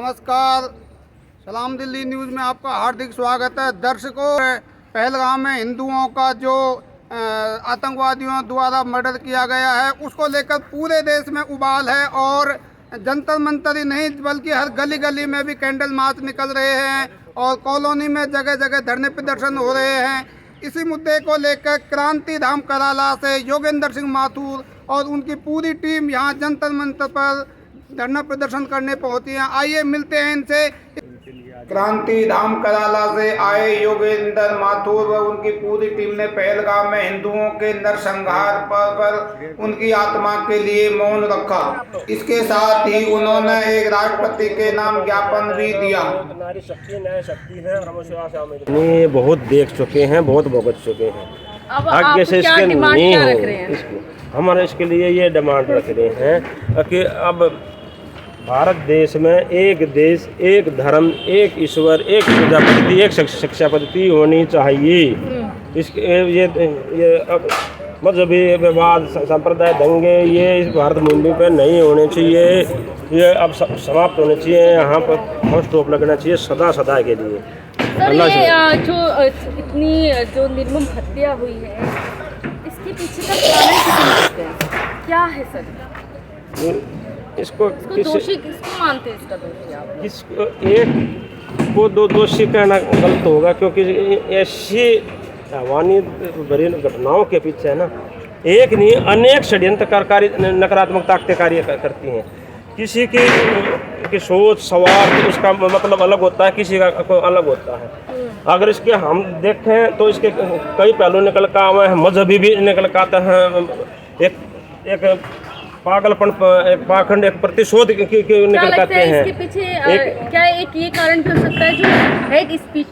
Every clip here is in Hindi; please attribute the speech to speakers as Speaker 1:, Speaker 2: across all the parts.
Speaker 1: नमस्कार, सलाम दिल्ली न्यूज़ में आपका हार्दिक स्वागत है। दर्शकों, पहलगाम में हिंदुओं का जो आतंकवादियों द्वारा मर्डर किया गया है उसको लेकर पूरे देश में उबाल है और जंतर मंतर ही नहीं बल्कि हर गली गली में भी कैंडल मार्च निकल रहे हैं और कॉलोनी में जगह जगह धरने प्रदर्शन हो रहे हैं। इसी मुद्दे को लेकर क्रांति धाम कराला से योगेंद्र सिंह माथुर और उनकी पूरी टीम यहाँ जंतर मंतर पर धरना प्रदर्शन करने पहुंची हैं। आइए मिलते हैं इनसे। क्रांति धाम कराला से आए योगेंद्र माथुर व उनकी पूरी टीम ने पहलगाम में हिंदुओं के नरसंहार पर उनकी आत्मा के लिए मौन रखा। इसके साथ ही उन्होंने एक राष्ट्रपति के नाम ज्ञापन भी दिया।
Speaker 2: नारी शक्ति न्याय शक्ति है और हम बहुत देख चुके हैं, बहुत भुगत चुके हैं। आगे से इसके नहीं हो, हमारे इसके लिए ये डिमांड रख रहे हैं कि अब भारत देश में एक देश, एक धर्म, एक ईश्वर, एक पूजा पद्धति, एक शिक्षा पद्धति होनी चाहिए। इसके ये अब मजहबी विवाद, संप्रदाय दंगे ये इस भारत भूमि पर नहीं होने चाहिए। ये अब समाप्त होने चाहिए। यहाँ पर फुल स्टॉप लगना चाहिए सदा सदा के लिए।
Speaker 3: सर, ये जो इतनी जो निर्मम हत्या हुई है इसके पीछे का कारण किसे मानते हैं? क्या है सर?
Speaker 2: इसको
Speaker 3: दोषी किसको मानते हैं? इसका दोषी आप?
Speaker 2: इसको एक को दो दोषी कहना गलत होगा, क्योंकि ऐसी हैवानी भरी घटनाओं के पीछे है ना एक नहीं अनेक षड्यंत्रकारी नकारात्मक ताकतें कार्य करती हैं। किसी की सोच सवाल उसका मतलब अलग होता है, किसी का अलग होता है। अगर इसके हम देखें तो इसके कई पहलू निकल कर आए हैं, मजहबी भी निकल कर आते हैं, एक पागलपन, एक पाखंड, एक प्रतिशोध की निकल आते हैं।
Speaker 3: इसके पीछे क्या एक ये कारण भी हो सकता है जो हेड स्पीच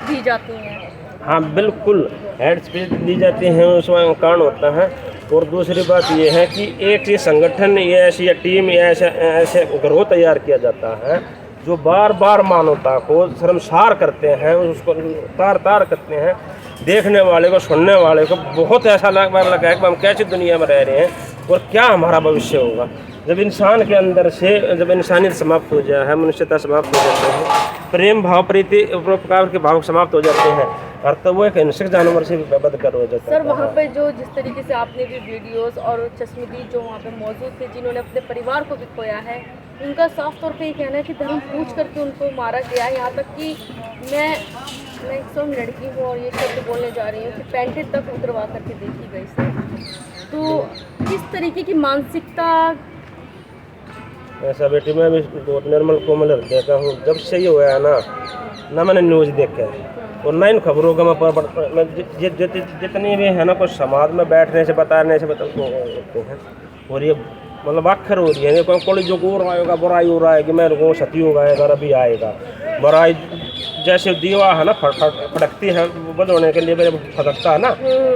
Speaker 3: दी जाती है?
Speaker 2: हाँ बिल्कुल, हेड स्पीच दी जाती हैं, उसमें कारण होता है। और दूसरी बात ये है कि एक ये संगठन या ऐसी या टीम या ऐसे ग्रोह तैयार किया जाता है जो बार बार मानवता को शर्मसार करते हैं, उसको तार करते हैं। देखने वाले को, सुनने वाले को बहुत ऐसा लगा है कि हम कैसी दुनिया में रह रहे हैं और क्या हमारा भविष्य होगा। जब इंसान के अंदर से जब इंसानियत समाप्त हो जाए है, मनुष्यता समाप्त हो जाते हैं, प्रेम भाव, प्रीति, उपकार के भाव समाप्त हो जाते हैं और तब वो एक हिंसक जानवर से भी बदतर हो जाता है।
Speaker 3: सर, वहाँ पे जो जिस तरीके से आपने भी वीडियोस और चश्मदीद जो वहाँ पे मौजूद थे जिन्होंने अपने परिवार को भी खोया है, उनका साफ तौर पे ये कहना है कि धर्म पूछ करके उनको मारा गया। यहाँ तक कि मैं एक सौ लड़की हूँ और ये शब्द बोलने जा रही हूँ कि पैंटें तक उतरवा करके देखी गई सर। तो किस तरीके की मानसिकता?
Speaker 2: ऐसा बेटी मैं भी निर्मल कोमल देखा हूँ। जब से ये हुआ है ना मैंने न्यूज़ देखा है और ना इन खबरों का मैं जितनी भी है ना कुछ समाज में बैठने से बताने से होते हैं और ये मतलब आखिर हो रही है। कोई जो गोर आएगा, बुराई हो रहा है कि मेरे को सतयुग आएगा, रवि आएगा। बुराई जैसे दीवा है ना फटकती है, बंद होने के लिए फटकता है ना,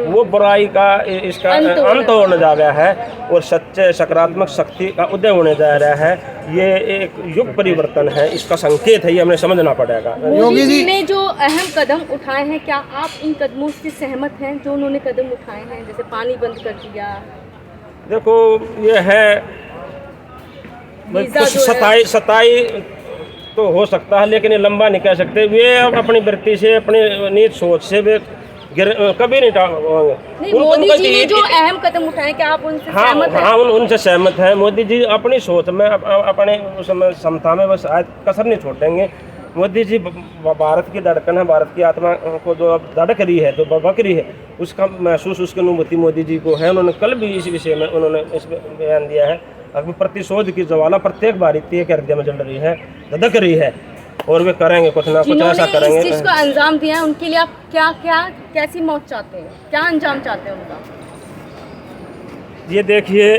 Speaker 2: वो बुराई का इसका अंत होने जा रहा है और सच्चे सकारात्मक शक्ति का उदय होने जा रहा है। ये एक युग परिवर्तन है, इसका संकेत है, ये हमें समझना पड़ेगा।
Speaker 3: योगी जी ने जो अहम कदम उठाए हैं, क्या आप इन कदमों से सहमत हैं जो उन्होंने कदम उठाए हैं, जैसे पानी बंद कर दिया? देखो,
Speaker 2: ये है कुछ सताई तो हो सकता है लेकिन ये लंबा नहीं कह सकते। वे अपनी वृत्ति से, अपनी नीच सोच से वे कभी नहीं
Speaker 3: मोदी जी ने जो अहम कदम उठाए, क्या आप उनसे सहमत हैं?
Speaker 2: हाँ, उनसे सहमत हैं। मोदी जी अपनी सोच में, अपने उसमें समता में बस कसर नहीं छोड़ेंगे। मोदी जी भारत की धड़कन है, भारत की आत्मा को जो अब धड़क रही है, जो बक रही है, उसका महसूस, उसकी अनुभूति मोदी जी को है। उन्होंने कल भी इस विषय में उन्होंने इसमें बयान दिया है। अभी प्रतिशोध की ज्वाला प्रत्येक भारतीय के हृदय में जल रही है, धधक रही है और वे करेंगे कुछ ना कुछ ऐसा करेंगे।
Speaker 3: इस चीज़ को अंजाम दिया है, उनके लिए आप कैसी मौत चाहते हैं, क्या अंजाम चाहते हैं उनका?
Speaker 2: ये देखिए,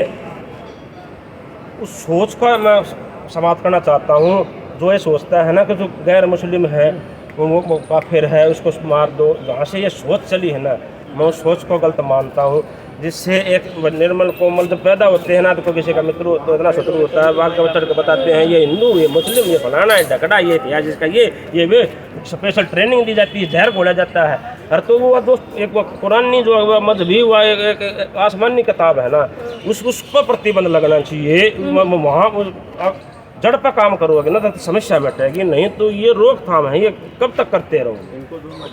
Speaker 2: उस सोच का मैं समाप्त करना चाहता हूँ जो ये सोचता है ना कि जो गैर मुस्लिम है वो काफिर है, उसको मार दो। जहाँ से ये सोच चली है ना, मैं उस सोच को गलत मानता हूँ। जिससे एक निर्मल कोमल जब पैदा होते हैं ना तो किसी का मित्र तो इतना शत्रु होता है, बाग चढ़ के बताते हैं ये हिंदू, ये मुस्लिम, ये फलाना, ये ढकड़ा, ये इतिहास इसका, ये वे स्पेशल ट्रेनिंग दी जाती है, जहर घोला जाता है। अरे तो वो दोस्त एक वो कुरानी जो मजहबी हुआ एक आसमानी किताब है ना, उस पर प्रतिबंध लगना चाहिए। वहाँ जड़ पर काम करोगे ना तो समस्या मिटेगी, नहीं तो ये रोकथाम है, ये कब तक करते रहोगे।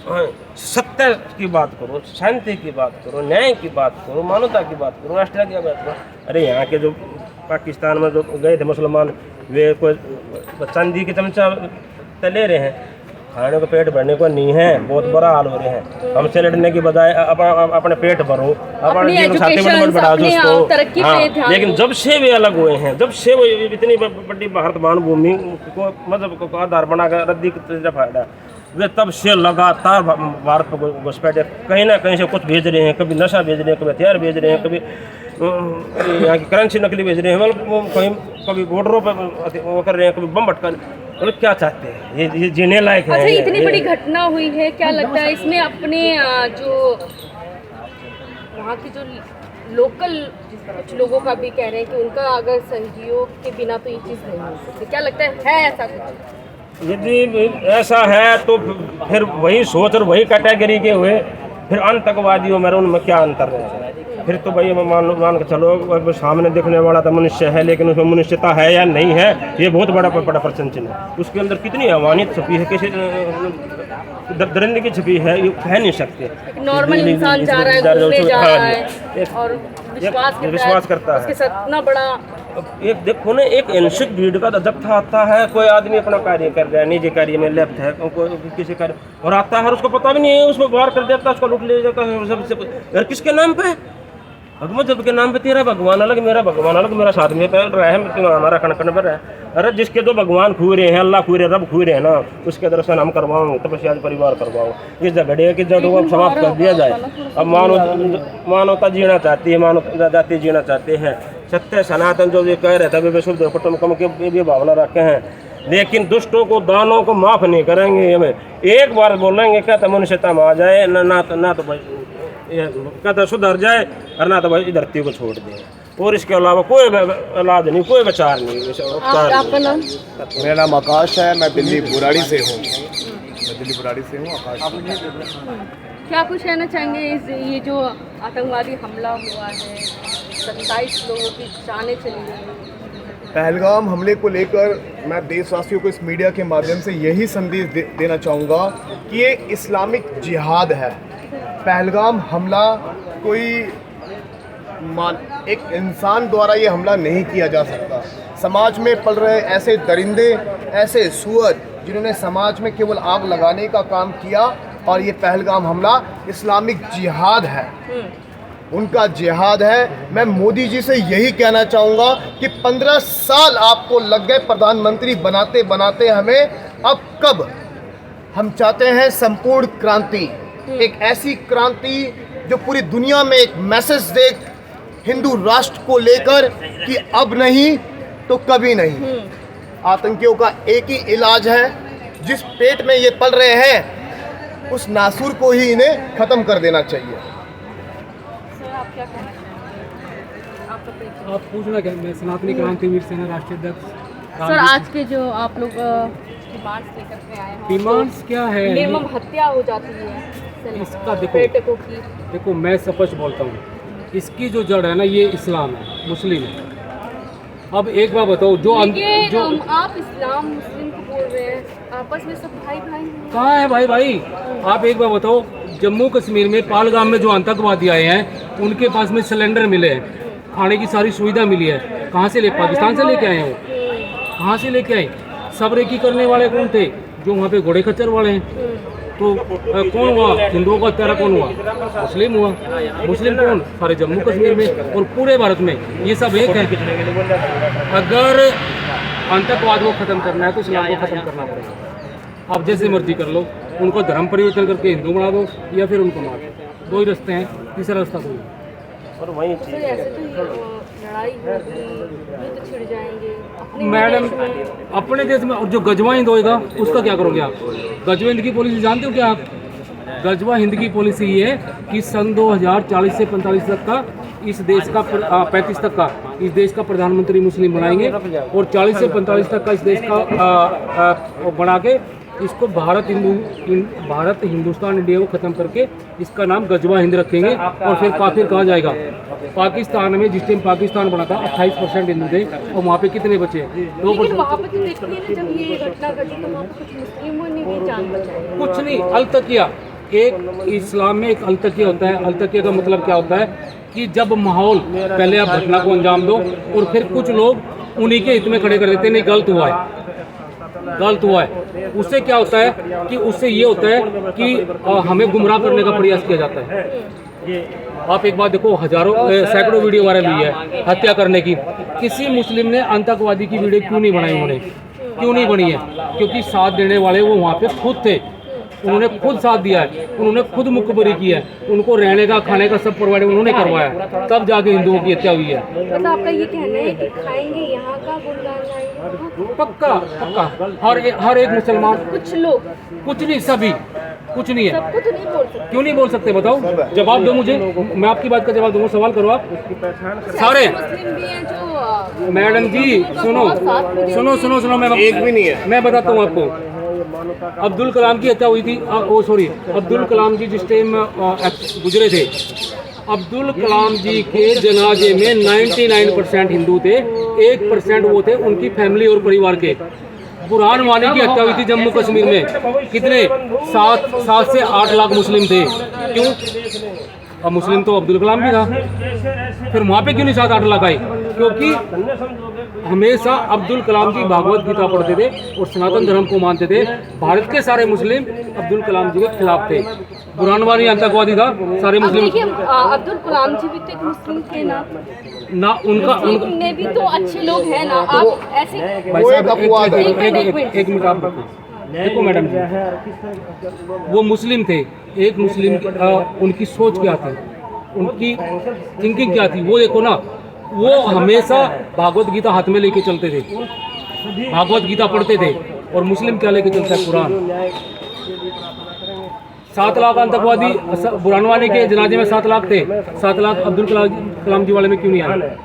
Speaker 2: हाँ, सत्य की बात करो, शांति की बात करो, न्याय की बात करो, मानवता की बात करो, राष्ट्र की बात करो। अरे यहाँ के जो पाकिस्तान में जो गए थे मुसलमान, वे कोई चांदी के चमचा ले रहे हैं, खाने को पेट भरने को नहीं है, बहुत बुरा हाल हो रहे हैं। हमसे लड़ने की बजाय अपने पेट भरो, अपने जीवन साथी में बढ़ा दो उसको। हाँ, लेकिन जब से वे अलग हुए हैं, जब से वो इतनी बड़ी भारत भूमि को मजहब को आधार बनाकर रद्दी की तरफ आया, वे तब से लगातार भारत पर घुसपैठे, कहीं ना कहीं से कुछ भेज रहे हैं, कभी नशा भेज रहे हैं, कभी हथियार भेज रहे हैं, कभी यहाँ की करेंसी नकली भेज रहे हैं, मतलब कहीं कभी बॉर्डरों पर वो कर रहे हैं, कभी बम भटका। मतलब क्या चाहते हैं, ये जीने लायक है।
Speaker 3: अच्छा, इतनी बड़ी घटना हुई है, क्या लगता है इसमें अपने जो वहाँ की जो लोकल कुछ लोगों का भी कह रहे हैं कि उनका अगर सहयोग के बिना तो ये चीज़ नहीं हो सकती, क्या लगता है ऐसा कुछ?
Speaker 2: यदि ऐसा है तो फिर वही सोच और वही कैटेगरी के हुए, फिर आतंकवादियों में उनमें क्या अंतर है? फिर तो भाई मान के चलो सामने दिखने वाला तो मनुष्य है, लेकिन उसमें मनुष्यता है या नहीं है, ये बहुत बड़ा प्रश्न चिन्ह है। उसके अंदर कितनी अमानियत छुपी है, किसी दरिंदगी छुपी है, ये कह नहीं सकते।
Speaker 3: नॉर्मल इंसान जा रहा है, घूमने जा रहा है और
Speaker 2: विश्वास करता है।
Speaker 3: उसके साथ इतना बड़ा
Speaker 2: एक देखो ना, एक अनशिक भीड़ का जत्था आता है, कोई आदमी अपना कार्य कर रहा है, निजी कार्य में लेफ्ट है, कोई किसी कार्य और आता है, उसको पता भी नहीं है, उसको वार कर देता है, उसको लूट ले जाता है सबसे। किसके नाम पे? मजहब के नाम पे तेरा भगवान अलग, मेरा भगवान अलग, मेरा साथ में पैर रहा है, हमारा कण पर है। अरे जिसके दो भगवान खू रहे हैं, अल्लाह खू रहे, रब खू रहे हैं ना, उसके दर्शन हम करवाऊँ, तपस्या परिवार करवाऊँ। ये झगड़े की जड़ों को समाप्त कर दिया जाए। अब मानवता जीना चाहती है, मानव जाति जीना चाहते हैं, सत्य सनातन जो ये कह रहे थे, वे शुद्ध कुटुंबकम की भी भावना रखे हैं, लेकिन दुष्टों को दानों को माफ नहीं करेंगे। हमें एक बार बोलेंगे क्या तो मनुष्यता में आ जाए, ना तो क्या तो सुधर जाए, और ना तो भाई धरती को छोड़ दें, और इसके अलावा कोई इलाज नहीं, कोई विचार नहीं।
Speaker 3: आपका नाम?
Speaker 4: मेरा नाम आकाश है, मैं दिल्ली बुराड़ी से हूँ। आकाश,
Speaker 3: क्या कुछ कहना चाहेंगे ये जो आतंकवादी हमला हुआ है, 27 लोगों की जानें चली गई?
Speaker 4: पहलगाम हमले को लेकर मैं देशवासियों को इस मीडिया के माध्यम से यही संदेश देना चाहूँगा कि ये इस्लामिक जिहाद है। पहलगाम हमला कोई एक इंसान द्वारा ये हमला नहीं किया जा सकता। समाज में पल रहे ऐसे दरिंदे, ऐसे सुअर जिन्होंने समाज में केवल आग लगाने का काम किया, और ये पहलगाम हमला इस्लामिक जिहाद है, उनका जिहाद है। मैं मोदी जी से यही कहना चाहूँगा कि 15 साल आपको लग गए प्रधानमंत्री बनाते बनाते, हमें अब कब हम चाहते हैं संपूर्ण क्रांति, एक ऐसी क्रांति जो पूरी दुनिया में एक मैसेज दे हिंदू राष्ट्र को लेकर कि अब नहीं तो कभी नहीं। आतंकियों का एक ही इलाज है, जिस पेट में ये पल रहे हैं उस नासूर को ही इन्हें खत्म कर देना चाहिए।
Speaker 3: सर, आप क्या कहना चाहेंगे? आपका परिचय?
Speaker 5: आप पूछना क्या? मैं सनातनी क्रांतिवीर सेना राष्ट्रीय अध्यक्ष।
Speaker 3: सर, आज के जो आप लोग डिमांड्स लेकर के आए हैं,
Speaker 5: डिमांड्स क्या है?
Speaker 3: निर्मम हत्या हो जाती है
Speaker 5: इसका
Speaker 3: पर्यटकों की।
Speaker 5: देखो, मैं स्पष्ट बोलता हूँ, इसकी जो जड़ है ना, ये इस्लाम है, मुस्लिम है। अब एक बार बताओ, जो
Speaker 3: आप इस्लाम मुस्लिम को बोल रहे हैं, आपस में सब भाई भाई हैं।
Speaker 5: कहाँ है भाई? आप एक बार बताओ, जम्मू कश्मीर में पहलगाम में जो आतंकवादी आए हैं, उनके पास में सिलेंडर मिले हैं, खाने की सारी सुविधा मिली है, कहाँ से पाकिस्तान से लेके आए हैं वो? कहाँ से लेके आए? सब रेकी करने वाले कौन थे? जो वहाँ पे घोड़े खच्चर वाले हैं। तो कौन हुआ? हिंदुओं का हत्यारा कौन हुआ? मुस्लिम हुआ। मुस्लिम कौन? सारे जम्मू कश्मीर में और पूरे भारत में ये सब एक है। अगर आतंकवाद को ख़त्म करना है तो इस्लाम को ख़त्म करना पड़ेगा। आप जैसे मर्जी कर लो, उनको धर्म परिवर्तन करके हिंदू बना दो या फिर उनको मार दो, दो ही रास्ते हैं, तीसरा रास्ता कोई नहीं।
Speaker 2: और वही
Speaker 3: सर, ऐसे तो लड़ाई होगी, युद्ध छिड़ जाएंगे अपने
Speaker 5: मैडम,
Speaker 3: देश में।
Speaker 5: अपने देश में। और जो गजवा हिंद होएगा उसका क्या करोगे आप? गजवा हिंद की पॉलिसी जानते हो क्या आप? गजवा हिंद की पॉलिसी ये है कि सन 2040 से 45 तक का इस देश का 35 तक का इस देश का प्रधानमंत्री मुस्लिम बनाएंगे, और 40 से 45 तक का इस देश का बना के इसको भारत हिंदुस्तान इंडिया को ख़त्म करके इसका नाम गजवा हिंद रखेंगे और फिर काफिर कहाँ जाएगा। पाकिस्तान में जिस टाइम पाकिस्तान बना था 28% हिंदू थे और वहाँ पे कितने बचे? 2%।
Speaker 3: लेकिन वहाँ पे तो देखिए ना, जब ये घटना घटी तो वहाँ पे कुछ मुस्लिमों ने भी जान बचाई।
Speaker 5: कुछ नहीं, अलतकिया, एक इस्लाम में एक अलतकिया होता है। अलतकिया का मतलब क्या होता है कि जब माहौल, पहले आप घटना को अंजाम दो और फिर कुछ लोग उन्हीं के हित में खड़े कर देते, नहीं गलत हुआ है, गलत हुआ है। उससे क्या होता है कि उससे ये होता है कि हमें गुमराह करने का प्रयास किया जाता है। आप एक बात देखो, सैकड़ों वीडियो वायरल हुई है हत्या करने की। किसी मुस्लिम ने आतंकवादी की वीडियो क्यों नहीं बनाई? उन्होंने क्यों नहीं बनी है? क्योंकि साथ देने वाले वो वहाँ पे खुद थे, उन्होंने खुद साथ दिया है, उन्होंने खुद मुखबरी की है, उनको रहने का खाने का सब प्रोवाइड उन्होंने करवाया, तब जाके हिंदुओं की हत्या हुई है।
Speaker 3: मतलब आपका ये कहना है कि खाएंगे यहाँ का गुणगान गाएंगे?
Speaker 5: पक्का पक्का, हर एक मुसलमान,
Speaker 3: कुछ लोग,
Speaker 5: कुछ नहीं, सभी, कुछ नहीं है।
Speaker 3: सबको तो नहीं बोल सकते।
Speaker 5: क्यों नहीं बोल सकते बताओ? जवाब दो मुझे, मैं आपकी बात का जवाब दूंगा। सवाल करो आप। सारे
Speaker 3: मुस्लिम भी हैं जो
Speaker 5: मैडम जी सुनो सुनो सुनो सुनो, मैं
Speaker 4: एक भी नहीं है।
Speaker 5: मैं बताता हूँ आपको। अब्दुल कलाम की हत्या हुई थी, अब्दुल कलाम जी जिस टाइम गुजरे थे, अब्दुल कलाम जी के जनाजे में 99% हिंदू थे, 1% वो थे उनकी फैमिली और परिवार के। बुरहान वानी की हत्या हुई थी जम्मू कश्मीर में, कितने 7 से 8 लाख मुस्लिम थे। क्यों? अब मुस्लिम तो अब्दुल कलाम भी था, फिर वहाँ पे क्यों नहीं 7-8 लाख आए? क्योंकि हमेशा अब्दुल कलाम जी भागवत गीता पढ़ते थे और सनातन धर्म को मानते थे। भारत के सारे मुस्लिम अब्दुल कलाम जी के खिलाफ थे। बुरहान वानी आतंकवादी था, सारे
Speaker 3: अब
Speaker 5: मुस्लिम
Speaker 3: देखिए, अब्दुल कलाम जी भी तो एक मुस्लिम थे ना,
Speaker 5: ना उनका
Speaker 3: उनने भी तो अच्छे लोग हैं ना। आप ऐसे
Speaker 5: भाई
Speaker 4: वो
Speaker 5: साहब,
Speaker 4: एक अपवाद है।
Speaker 5: एक मिनट आप देखो मैडम जी, वो मुस्लिम थे, एक मुस्लिम उनकी सोच क्या थी, उनकी थिंकिंग क्या थी, वो देखो ना। वो हमेशा भागवत गीता हाथ में लेके चलते थे, भागवत गीता पढ़ते थे। और मुस्लिम क्या लेके चलता है? कुरान। 7 लाख आतंकवादी बुरहान वानी के जनाजे में 7 लाख थे, 7 लाख अब्दुल कलाम जी वाले में क्यों नहीं आए?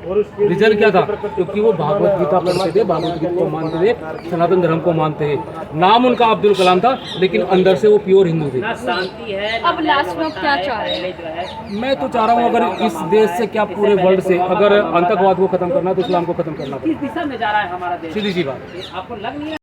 Speaker 5: रिजल्ट क्या था? क्योंकि वो भागवत गीता पढ़ते थे, भागवत गीता को मानते थे, सनातन धर्म को मानते थे। नाम उनका अब्दुल कलाम था, लेकिन अंदर से वो प्योर हिंदू थे।
Speaker 3: अब लास्ट में आप क्या चाह रहे हैं?
Speaker 5: मैं तो चाह रहा हूँ, अगर इस देश से क्या पूरे वर्ल्ड से अगर आतंकवाद को खत्म करना है तो इस्लाम को खत्म करना, किस दिशा में जा रहा है हमारा देश, सीधी सी बात।